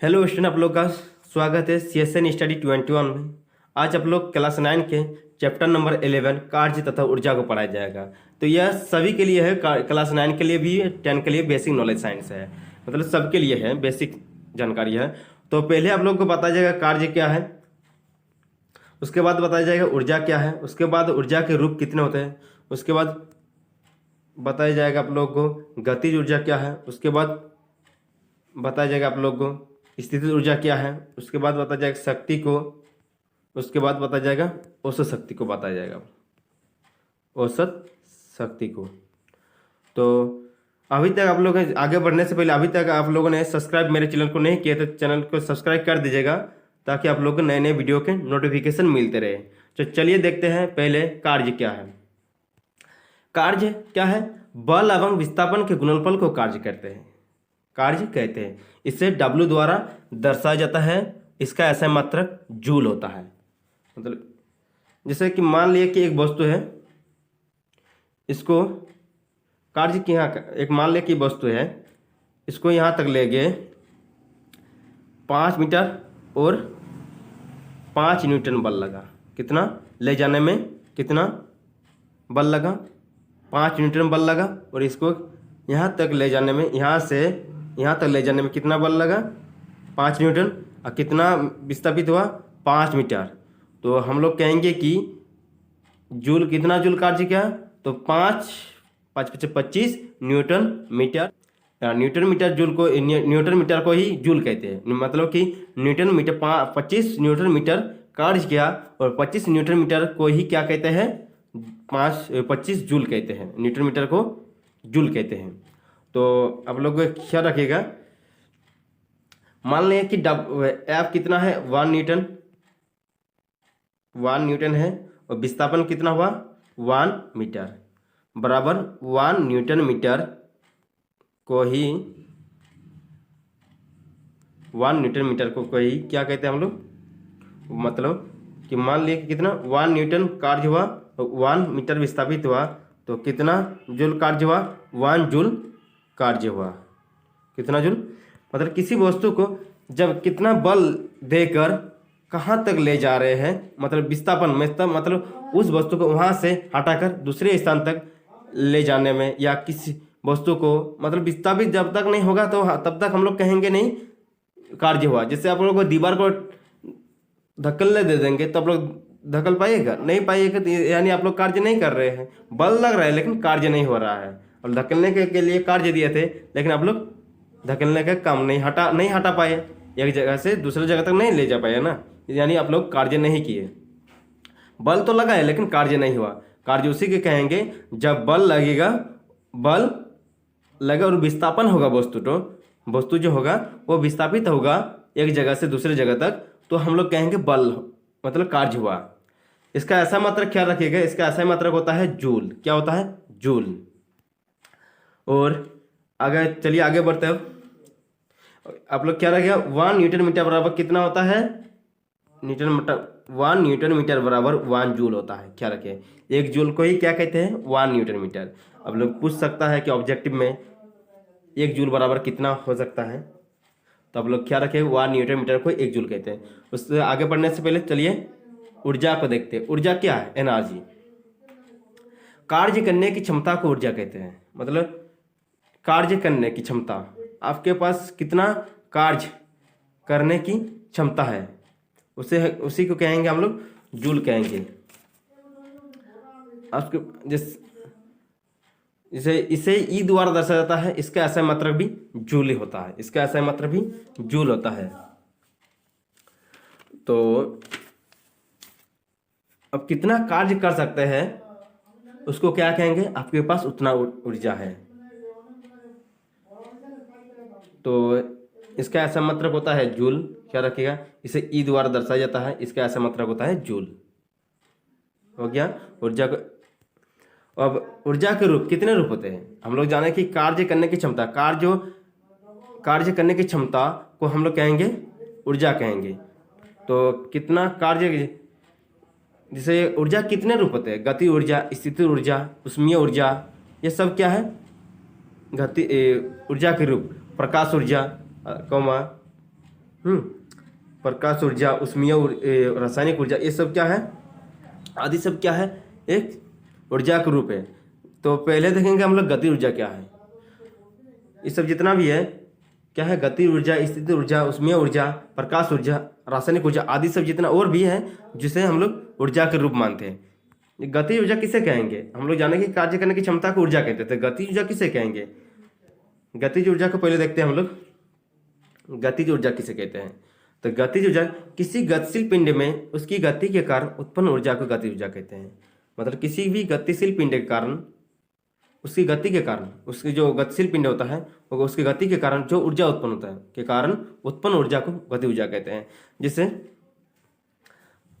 Hello student, आप लोग का स्वागत है CSN स्टडी 21 में। आज आप लोग क्लास 9 के चैप्टर नंबर 11 कार्य तथा ऊर्जा को पढ़ाया जाएगा। तो यह सभी के लिए है, क्लास 9 के लिए भी, 10 के लिए बेसिक नॉलेज साइंस है, मतलब सबके लिए है, बेसिक जानकारी है। तो पहले आप लोग को बताया जाएगा कार्य क्या है, उसके बाद बताया जाएगा ऊर्जा क्या है, उसके बाद ऊर्जा के रूप कितने होते हैं, उसके बाद बताया जाएगा आप लोग को गतिज ऊर्जा क्या है, उसके बाद बताया जाएगा आप लोग को स्थितिज ऊर्जा क्या है, उसके बाद बताया जाएगा शक्ति को, उसके बाद बताया जाएगा औसत शक्ति को बताया जाएगा, औसत शक्ति को। तो अभी तक आप लोग आगे बढ़ने से पहले अभी तक आप लोगों ने सब्सक्राइब मेरे चैनल को नहीं किया तो चैनल को सब्सक्राइब कर दीजिएगा, ताकि आप लोग को नए नए वीडियो के नोटिफिकेशन मिलते रहे। तो चलिए देखते हैं पहले कार्य क्या है। कार्य क्या है? बल एवं विस्थापन के गुणनफल को कार्य कहते हैं, कार्य कहते हैं। इसे W द्वारा दर्शाया जाता है। इसका ऐसा मात्रक जूल होता है। मतलब जैसे कि मान लिया कि एक वस्तु है, इसको कार्य की यहाँ एक मान लिया कि वस्तु है, इसको यहाँ तक ले गए 5 मीटर और 5 न्यूटन बल लगा। कितना ले जाने में कितना बल लगा? 5 न्यूटन बल लगा। और इसको यहाँ तक ले जाने में, यहाँ से यहाँ तक ले जाने में कितना बल लगा? 5 न्यूटन। और कितना विस्थापित हुआ? 5 मीटर। तो हम लोग कहेंगे कि जूल, कितना जूल कार्य क्या? तो 5 5 25 newton metre. Newton metre joule को, न्यूटन मीटर को ही जूल कहते हैं। मतलब कि न्यूटन मीटर 25 न्यूटन मीटर कार्य किया, और 25 न्यूटन मीटर को ही क्या कहते हैं? 25 जूल कहते हैं। न्यूटन मीटर को जूल कहते हैं। तो आप लोग ख्याल रखिएगा। मान लें कि एफ कितना है? 1 न्यूटन, 1 न्यूटन है, और विस्थापन कितना हुआ? 1 मीटर बराबर 1 न्यूटन मीटर को ही 1 न्यूटन मीटर को ही क्या कहते हैं हम लोग? मतलब कि मान लिए कि कितना 1 न्यूटन कार्य हुआ, 1 मीटर विस्थापित हुआ, तो कितना जूल कार्य हुआ? 1 जूल कार्य हुआ। कितना जूल? मतलब किसी वस्तु को जब कितना बल देकर कहाँ तक ले जा रहे हैं, मतलब विस्थापन में, तब मतलब उस वस्तु को वहाँ से हटाकर दूसरे स्थान तक ले जाने में, या किसी वस्तु को मतलब विस्थापित जब तक नहीं होगा तो तब तक हम लोग कहेंगे नहीं कार्य हुआ। जैसे आप लोग को दीवार को धक्कलने दे देंगे तो आप लोग धक्कल पाइएगा? नहीं पाइएगा, तो यानी आप लोग कार्य नहीं कर रहे हैं। बल लग रहा है लेकिन कार्य नहीं हो रहा है। और धकेलने के लिए कार्य दिए थे, लेकिन आप लोग धकेलने का काम नहीं हटा पाए, एक जगह से दूसरी जगह तक नहीं ले जा पाए ना, यानी आप लोग कार्य नहीं किए। बल तो लगा है लेकिन कार्य नहीं हुआ। कार्य उसी के कहेंगे जब बल लगेगा, बल लगे और विस्थापन होगा, वस्तु जो होगा वो विस्थापित होगा एक जगह से दूसरी जगह तक, तो हम लोग कहेंगे बल, मतलब कार्य हुआ। इसका ऐसा मात्रक ख्याल रखिएगा, इसका ऐसा मात्रक होता है जूल। क्या होता है? जूल। और अगर चलिए आगे बढ़ते हैं। आप लोग क्या रखेगा? 1 न्यूटन मीटर बराबर कितना होता है? 1 न्यूटन मीटर बराबर 1 जूल होता है। क्या रखे? एक जूल को ही क्या कहते हैं? 1 न्यूटन मीटर। अब लोग पूछ सकता है कि ऑब्जेक्टिव में 1 जूल बराबर कितना हो सकता है, तो आप लोग क्या रखे? 1 न्यूटन मीटर को 1 जूल कहते हैं। उससे आगे बढ़ने से पहले चलिए ऊर्जा को देखते हैं। ऊर्जा क्या है? एनर्जी। कार्य करने की क्षमता को ऊर्जा कहते हैं। मतलब कार्य करने की क्षमता, आपके पास कितना कार्य करने की क्षमता है, उसी को कहेंगे हम लोग जूल कहेंगे। आपके जैसे इसे ई द्वारा दर्शाया जाता है, इसका ऐसा मात्रक भी जूल ही होता है। इसका ऐसा मात्रक भी जूल होता है। तो अब कितना कार्य कर सकते हैं उसको क्या कहेंगे? आपके पास उतना ऊर्जा है। तो इसका ऐसा मात्रक होता है जूल। क्या रखिएगा? इसे ई द्वारा दर्शाया जाता है, इसका ऐसा मात्रक होता है जूल। हो गया ऊर्जा को। अब ऊर्जा के रूप, कितने रूप होते हैं? हम लोग जाने कि कार्य करने की क्षमता, कार्य करने की क्षमता को हम लोग कहेंगे ऊर्जा कहेंगे। तो कितना कार्य, जैसे ऊर्जा कितने रूप होते हैं? गति ऊर्जा, स्थिति ऊर्जा, उष्मीय ऊर्जा, ये सब क्या है? गति ऊर्जा के रूप। प्रकाश ऊर्जा, प्रकाश ऊर्जा, उष्मीय रासायनिक ऊर्जा, ये सब क्या है, आदि सब क्या है, एक ऊर्जा का रूप है। तो पहले देखेंगे हम लोग गति ऊर्जा क्या है। ये सब जितना भी है क्या है, गति ऊर्जा, स्थिति ऊर्जा, उष्मीय ऊर्जा, प्रकाश ऊर्जा, रासायनिक ऊर्जा, आदि सब जितना और भी है जिसे हम लोग ऊर्जा के रूप मानते हैं। गति ऊर्जा किसे कहेंगे, हम लोग जानेंगे कार्य करने की क्षमता को ऊर्जा कहते हैं। तो गति ऊर्जा किसे कहेंगे, गतिज ऊर्जा को पहले देखते हैं हम लोग। गतिज ऊर्जा किसे कहते हैं, तो गतिज ऊर्जा किसी गतिशील पिंड में उसकी गति के कारण उत्पन्न ऊर्जा को गतिज ऊर्जा कहते हैं। मतलब किसी भी गतिशील पिंड के कारण, उसकी गति के कारण, उसकी जो गतिशील पिंड होता है वो उसकी गति के कारण जो ऊर्जा उत्पन्न होता है के कारण उत्पन्न ऊर्जा को गति ऊर्जा कहते हैं। जैसे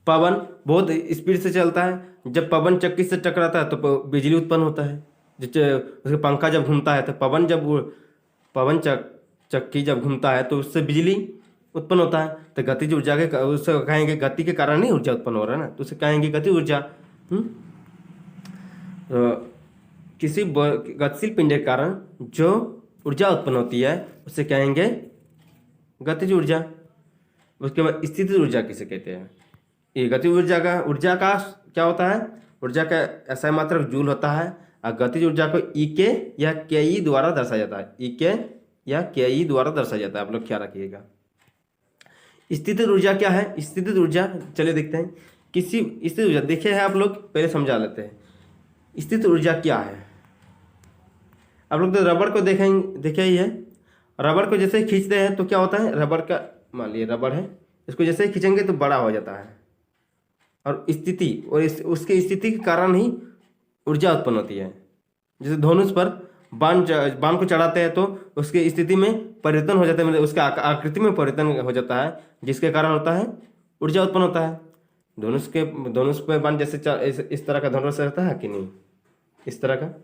पवन बहुत स्पीड से चलता है, जब पवन चक्की से टकराता है तो बिजली उत्पन्न होता है। उसके पंखा जब घूमता है तो पवन चक्की जब घूमता है तो उससे बिजली उत्पन्न होता है। तो गतिज ऊर्जा के उससे कहेंगे गति के कारण ही ऊर्जा उत्पन्न हो रहा है ना, तो उसे कहेंगे गति ऊर्जा। किसी गतिशील पिंड के कारण जो ऊर्जा उत्पन्न होती है उसे कहेंगे गतिज ऊर्जा। उसके बाद स्थितिज ऊर्जा किसे कहते हैं, ये गति ऊर्जा का क्या होता है, ऊर्जा का ऐसा मात्रक जूल होता है। और गतिज ऊर्जा को ई के या के ई द्वारा दर्शाया जाता है, ई के या के ई द्वारा दर्शाया जाता है, आप लोग ख्याल रखिएगा। स्थितिज ऊर्जा क्या है, स्थितिज ऊर्जा चलिए देखते हैं। किसी स्थितिज ऊर्जा देखे है आप लोग, पहले समझा लेते हैं स्थितिज ऊर्जा क्या है। आप लोग तो रबड़ को देखे ही है, रबड़ को जैसे खींचते हैं तो क्या होता है, रबड़ का मान लिए रबड़ है, इसको जैसे खींचेंगे तो बड़ा हो जाता है। और स्थिति और उसके स्थिति के कारण ही ऊर्जा उत्पन्न होती है। जैसे धनुष पर बाण को चढ़ाते हैं तो उसकी स्थिति में परिवर्तन हो जाता है, मतलब उसका आकृति में परिवर्तन हो जाता है, जिसके कारण होता है ऊर्जा उत्पन्न होता है। धनुष पे बाण जैसे इस तरह का धनुष रहता है कि नहीं, इस तरह का,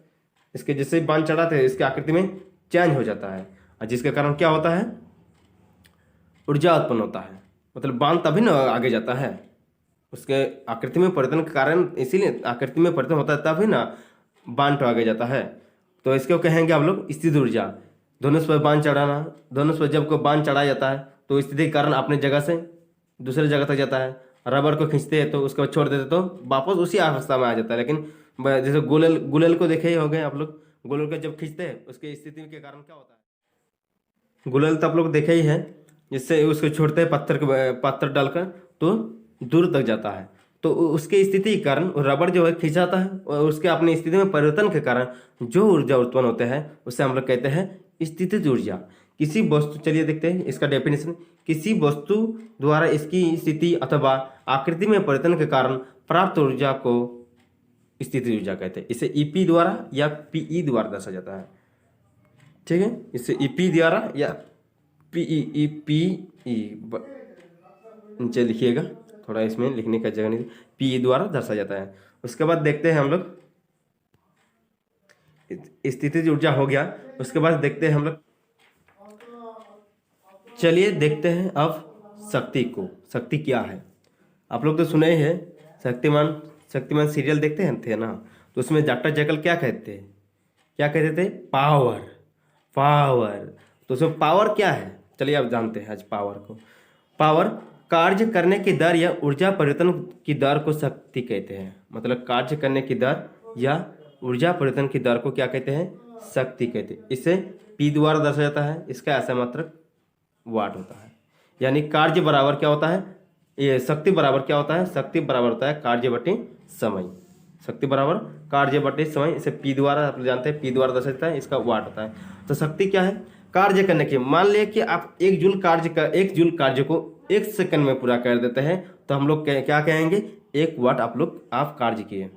इसके जैसे बाण चढ़ाते हैं इसकी आकृति में चेंज हो जाता है, और जिसके कारण क्या होता है, ऊर्जा उत्पन्न होता है। मतलब बाण तभी ना आगे जाता है, उसके आकृति में परिवर्तन के कारण, इसीलिए आकृति में परिवर्तन होता है तभी ना बाण तो आगे जाता है। तो इसको कहेंगे हम लोग स्थितिज ऊर्जा। धनुष पर बाण चढ़ाना, धनुष पर जब कोई बाण चढ़ाया जाता है तो स्थिति के कारण अपने जगह से दूसरे जगह तक जाता है। रबर को खींचते हैं तो उसको छोड़ देते तो वापस उसी अवस्था में आ जाता है। लेकिन जैसे गुलेल को देखे ही हो गए आप लोग, गुलेल को जब खींचते हैं उसके स्थिति के कारण क्या होता है, गुलेल तो आप लोग देखे ही है, जिससे उसको छोड़ते हैं पत्थर डालकर तो दूर तक जाता है। तो उसके स्थिति के कारण रबड़ जो है खिंचाता है, और उसके अपनी स्थिति में परिवर्तन के कारण जो ऊर्जा उत्पन्न होते हैं उसे हम लोग कहते हैं स्थितिज ऊर्जा। किसी वस्तु, चलिए देखते हैं इसका डेफिनेशन। किसी वस्तु द्वारा इसकी स्थिति अथवा आकृति में परिवर्तन के कारण प्राप्त ऊर्जा को स्थितिज ऊर्जा कहते हैं। इसे ईपी द्वारा या पीई द्वारा दर्शाया जाता है, ठीक है। इसे ईपी द्वारा या पीई नीचे लिखिएगा, थोड़ा इसमें लिखने का जगह नहीं, पी द्वारा दर्शाया जाता है। उसके बाद देखते हैं हम लोग स्थितिज ऊर्जा हो गया। उसके बाद देखते हैं हम लोग, चलिए देखते हैं अब शक्ति को। शक्ति क्या है, आप लोग तो सुने ही है, शक्तिमान सीरियल देखते हैं थे ना, तो उसमें डॉक्टर जैकल क्या कहते थे, पावर। तो उसमें पावर क्या है, चलिए आप जानते हैं आज पावर को। पावर कार्य करने की दर या ऊर्जा परिवर्तन की दर को शक्ति कहते हैं। मतलब कार्य करने की दर या ऊर्जा परिवर्तन की दर को क्या कहते हैं, शक्ति कहते हैं। इसे पी द्वारा दर्शाया जाता है, इसका ऐसा मात्रक वाट होता है। यानी कार्य बराबर क्या होता है, ये शक्ति बराबर क्या होता है, शक्ति बराबर होता है कार्य बटे समय। शक्ति बराबर कार्य बटे समय, इसे पी द्वारा आप जानते हैं, पी द्वारा दर्शाया जाता है, इसका वाट होता है। तो शक्ति क्या है, कार्य करने की, मान लिया कि आप 1 जूल कार्य को 1 सेकंड में पूरा कर देते हैं तो हम लोग क्या कहेंगे, 1 वाट आप कार्य किए,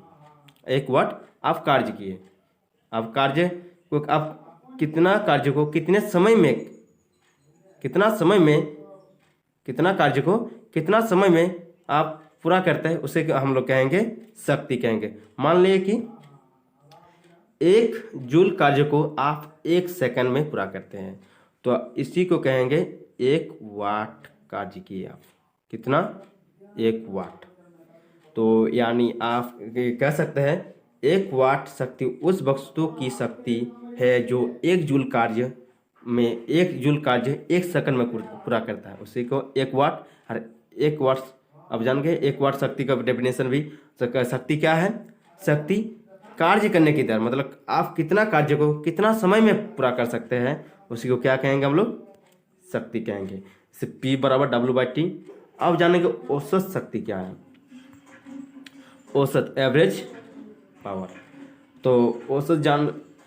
1 वाट आप कार्य किए। आप कार्य को आप कितना कार्य को कितने समय में, कितना कार्य को कितना समय में आप पूरा करते हैं, उसे हम लोग कहेंगे शक्ति कहेंगे। मान लिए कि 1 जूल कार्य को आप 1 सेकंड में पूरा करते हैं तो इसी को कहेंगे 1 वाट कार्य किए आप, कितना, 1 वाट। तो यानी आप कह सकते हैं 1 वाट शक्ति उस वस्तु की शक्ति है जो 1 जूल कार्य में 1 जूल कार्य 1 सेकंड में पूरा करता है, उसी को 1 वाट। और 1 वाट, अब जान गए 1 वाट शक्ति का डेफिनेशन भी। शक्ति क्या है? शक्ति कार्य करने की दर, मतलब आप कितना कार्य को कितना समय में पूरा कर सकते हैं, उसी को क्या कहेंगे हम लोग? शक्ति कहेंगे। इसे P बराबर W/T। अब जानेंगे औसत शक्ति क्या है। औसत, एवरेज पावर। तो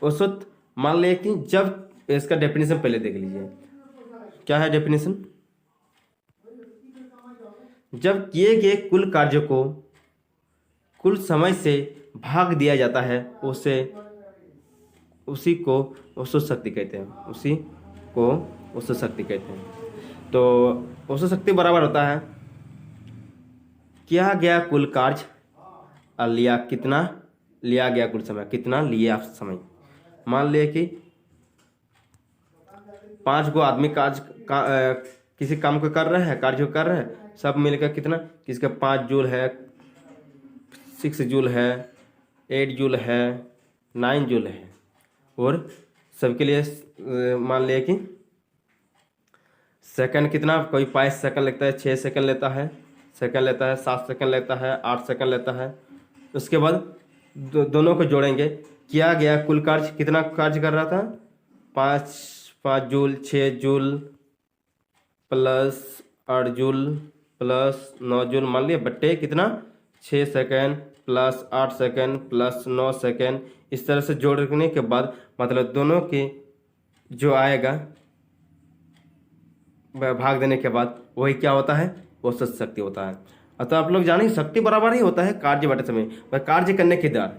औसत मान लिया कि जब, इसका डेफिनेशन पहले देख लीजिए, क्या है डेफिनेशन? जब किए गए कुल कार्य को कुल समय से भाग दिया जाता है, उसी को औसत शक्ति कहते हैं। उसी को औसत शक्ति कहते हैं। तो औसत शक्ति बराबर होता है किया गया कुल कार्य और लिया गया कुल समय, कितना लिए आप समय। मान लिए कि 5 गो आदमी किसी काम को कर रहे हैं, कार्य को कर रहे हैं, सब मिलकर कितना, किसी का 5 जूल है, 6 जूल है, 8 जूल है, 9 जूल है। और सबके लिए मान लिया कि सेकंड कितना, कोई 5 सेकंड लगता है, 6 सेकंड लेता है, 7 सेकंड लेता है, 8 सेकंड लेता है। उसके बाद दोनों को जोड़ेंगे, किया गया कुल कार्य, कितना कार्य कर रहा था? 5 joule, 6 joule plus 8 joule plus 9 joule, मान लिया, बट्टे कितना, 6 second plus 8 second plus 9 second. इस तरह से जोड़ने के बाद मतलब दोनों के जो आएगा भाग देने के बाद वही क्या होता है? औसत शक्ति होता है। अतः आप लोग जानिए शक्ति बराबर ही होता है कार्य बटे समय। वह कार्य करने की दर,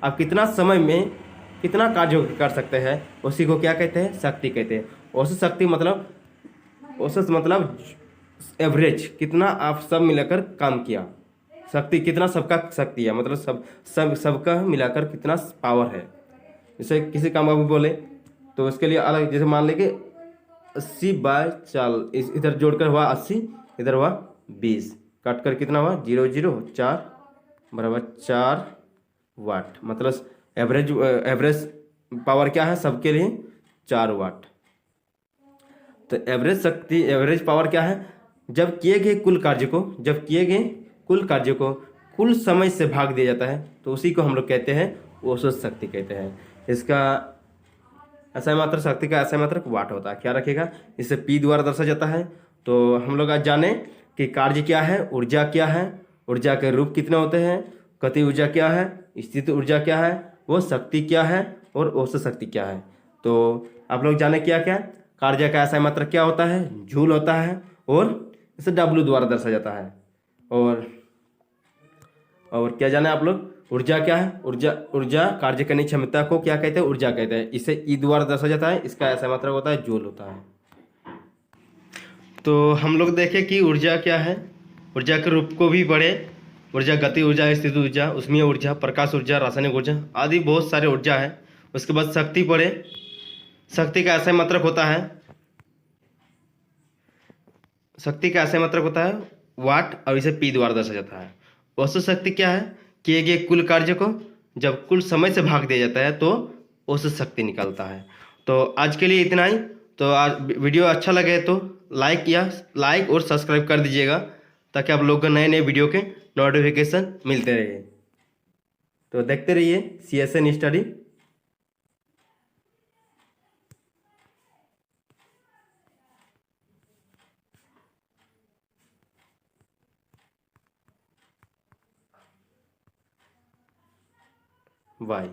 आप कितना समय में कितना कार्य कर सकते हैं, उसी को क्या कहते हैं? शक्ति कहते हैं। औसत शक्ति मतलब, औसत मतलब एवरेज, कितना आप सब मिलाकर काम किया। शक्ति कितना सबका शक्ति है, मतलब सबका मिलाकर कितना पावर है। जैसे किसी काम का भी बोले तो उसके लिए अलग, जैसे मान लें कि 80/4, इधर जोड़कर हुआ 80, इधर हुआ 20, काट कर कितना हुआ? 0 0 4 बराबर 4 वाट। मतलब एवरेज पावर क्या है सबके लिए? 4 वाट। तो एवरेज शक्ति, एवरेज पावर क्या है? जब किए गए कुल कार्य को कुल समय से भाग दिया जाता है, तो उसी को हम लोग कहते हैं औसत शक्ति कहते हैं। इसका ऐसा मात्रक, शक्ति का ऐसा मात्रक वाट होता है। क्या रखेगा? इसे P द्वारा दर्शाया जाता है। तो हम लोग आज जाने कि कार्य क्या है, ऊर्जा क्या है, ऊर्जा के रूप कितने होते हैं, गति ऊर्जा क्या है, स्थिति ऊर्जा क्या है, वो शक्ति क्या है, और औसत शक्ति क्या है। तो आप लोग जाने क्या क्या, कार्य का ऐसा मात्रक क्या होता है? जूल होता है, और इसे W द्वारा दर्शाया जाता है। और क्या जाने आप लोग, ऊर्जा क्या है? ऊर्जा कार्य करने की क्षमता को क्या कहते हैं? ऊर्जा कहते हैं। इसे E द्वारा दर्शाया जाता है, इसका ऐसा मात्रक होता है जूल होता है। तो हम लोग देखें कि ऊर्जा क्या है। ऊर्जा के रूप को भी बढ़े, ऊर्जा, गति ऊर्जा, स्थिति ऊर्जा, उष्मीय ऊर्जा, प्रकाश ऊर्जा, रासायनिक ऊर्जा आदि बहुत सारे ऊर्जा है। उसके बाद शक्ति पढ़े। शक्ति का ऐसा मात्रक होता है, शक्ति का ऐसा मात्रक होता है वाट, और इसे P द्वारा दर्शाया जाता है। औसत शक्ति क्या है? किए गए कुल कार्य को जब कुल समय से भाग दिया जाता है तो औसत शक्ति निकलता है। तो आज के लिए इतना ही। तो आज वीडियो अच्छा लगे तो लाइक और सब्सक्राइब कर दीजिएगा, ताकि आप लोगों को नए नए वीडियो के नोटिफिकेशन मिलते रहे। तो देखते रहिए CSN स्टडी। बाय।